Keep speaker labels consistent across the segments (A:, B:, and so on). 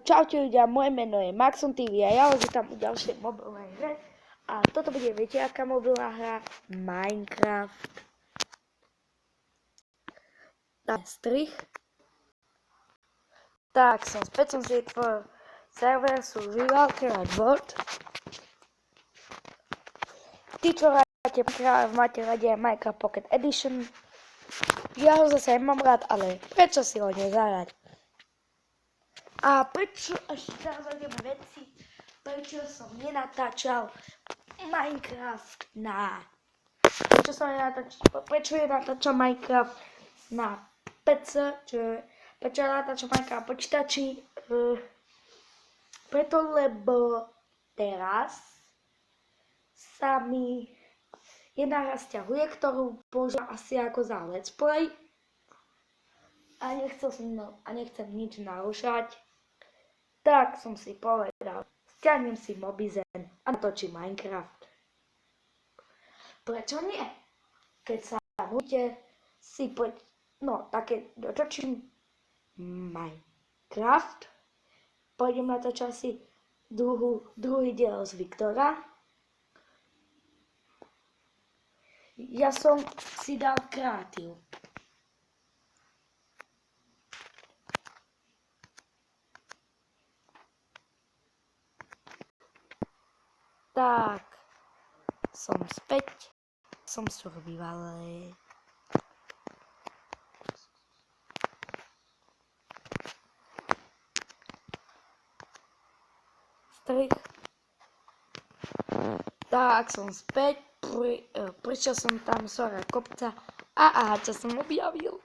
A: Čaute ľudia, moje meno je Maxon TV a ja vás vítam u ďalšej mobilnej hre. A toto bude, viete aká mobilná hra? Minecraft. Tak, strich. Tak, späť som si vytvoril server Survival Craftboard. Tí, čo máte radi aj Minecraft Pocket Edition. Ja ho zase nemám rád, ale prečo si ho nezahrať? A prečo, ešte teraz ideme veci, prečo som nenatáčal Minecraft prečo nenatáčal Minecraft na PC, prečo natáčam Minecraft počítači, preto lebo teraz sa mi jedna hra sťahuje, ktorú používam asi ako za let's play a nechcem nič narúšať. Tak som si povedal, stiahnem si Mobizen a natočím Minecraft. Prečo nie? Keď sa budete si také dotočím Minecraft, pôjdem natočať si druhý diel z Viktora. Ja som si dal kreatív. Tak, som späť, som survival. Strich. Tak, som späť, prišiel som tam sora kopca a čo som objavil?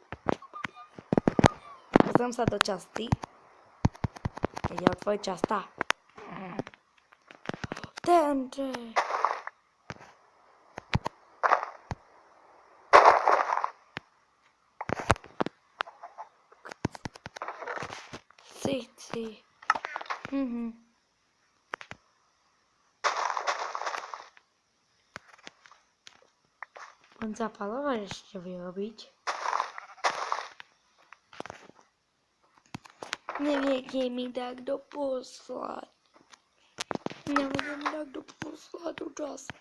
A: Pozriem sa do časti. Ide o tvoj časta. TNT. Si. On zapalovať ešte vyrobiť. Neviete mi tak doposlať. Neviem tak doposlať účasť.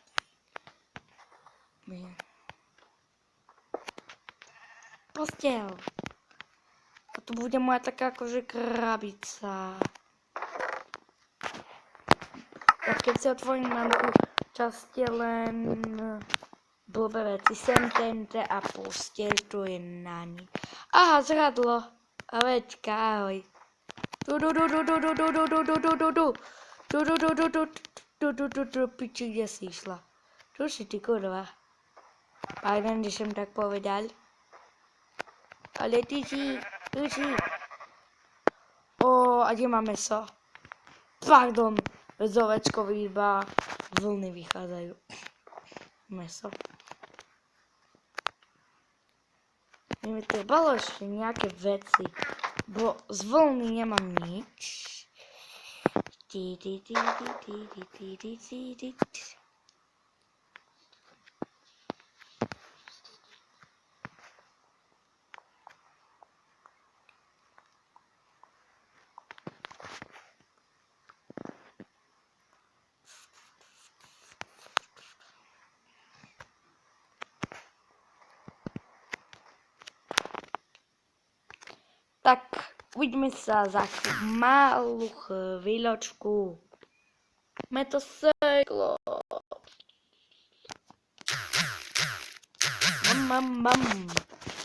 A: Posteľ. A tu bude moja taká akože krabica. A keď si otvorím, mám tu časti len blbé veci. Sem tente a posteľ, tu je na ní. Aha, zradlo. Ovečka, ahoj. Piči, kde si išla? Tu si ty, kurva. Pardon, že som tak povedal. Ale ty si. A kde má meso? Pardon, z ovečkovi iba vlny vychádzajú. Meso. Mi trebalo ešte nejaké veci, bo z vlny nemám nič. Tak, uvidíme sa za malú chvíľočku. Me to seklo.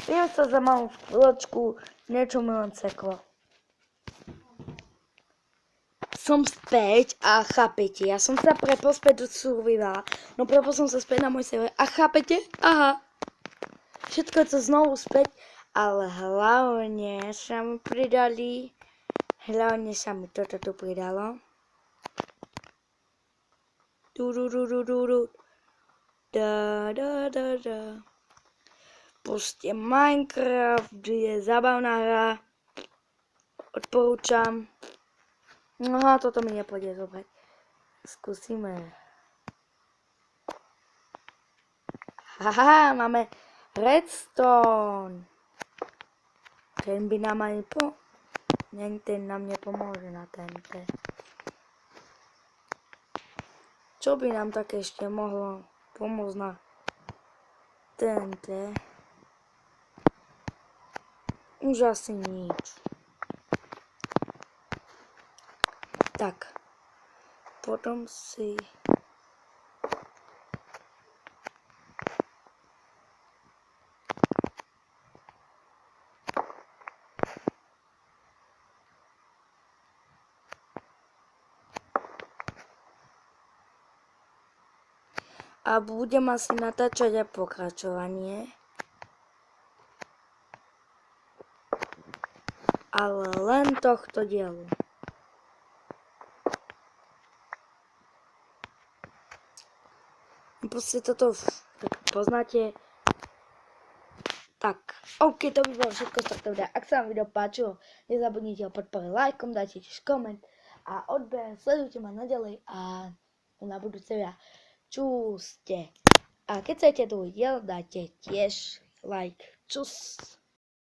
A: Uvidíme sa za malú chvíľočku. Niečo mi len seklo. Som späť a chápete, ja som sa prepol späť do survivala. No prepol som sa späť na môj server a chápete? Aha. Všetko je to znovu späť. Ale hlavne sa mi pridali, toto tu pridalo. Proste Minecraft je zábavná hra, odporúčam. Aha, toto mi nepôjde zobrať. Skúsime. Haha, máme redstone. Ten by nám ani Ten nám nepomôže na TNT. Čo by nám tak ešte mohlo pomôcť na TNT? Už asi nič. Tak. Potom si... A budem asi natáčať aj pokračovanie. Ale len tohto dielu. Proste toto poznáte. Tak, OK, to by bolo všetko z tohto videa. Ak sa vám video páčilo, nezabudnite ho podporiť lajkom, dajte tiež koment a odber, sledujte ma naďalej a na budúce videa. Čuste. A keď chcete druhý diel, dajte tiež like. Čus.